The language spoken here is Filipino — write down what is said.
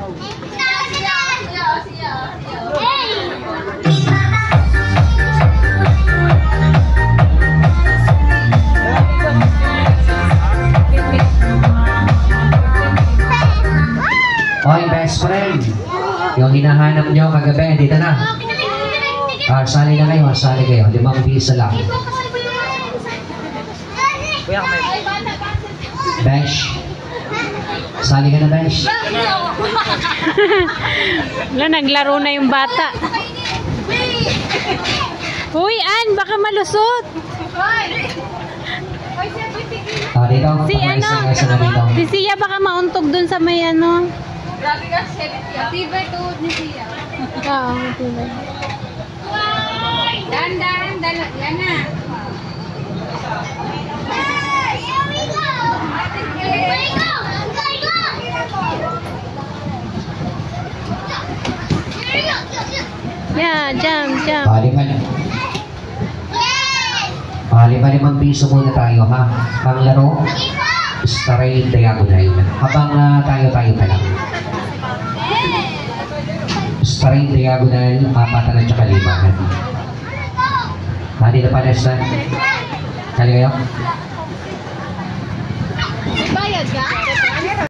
Okay, best friend. Yung hinahanap nyo kagabi, dito na. Sali na kayo, sali kayo. 5 piso lang. Besh. Sali ka na, Besh. Wala, naglaro na yung bata. Uy, Ann, baka malusot. Dito. Si ano, si Sia baka mauntog dun sa may ano. Grabe ka, tibay tuhod ni Sia. Oo, tibay. Dan, yan na. Yeah, jump. Limang piso muna tayo, ha? Ang laro, straight diagonal. Habang tayo pa lang. Straight diagonal, 4 at saka 5. Dito pa, Nestan. Kali kayo? Bayad ka?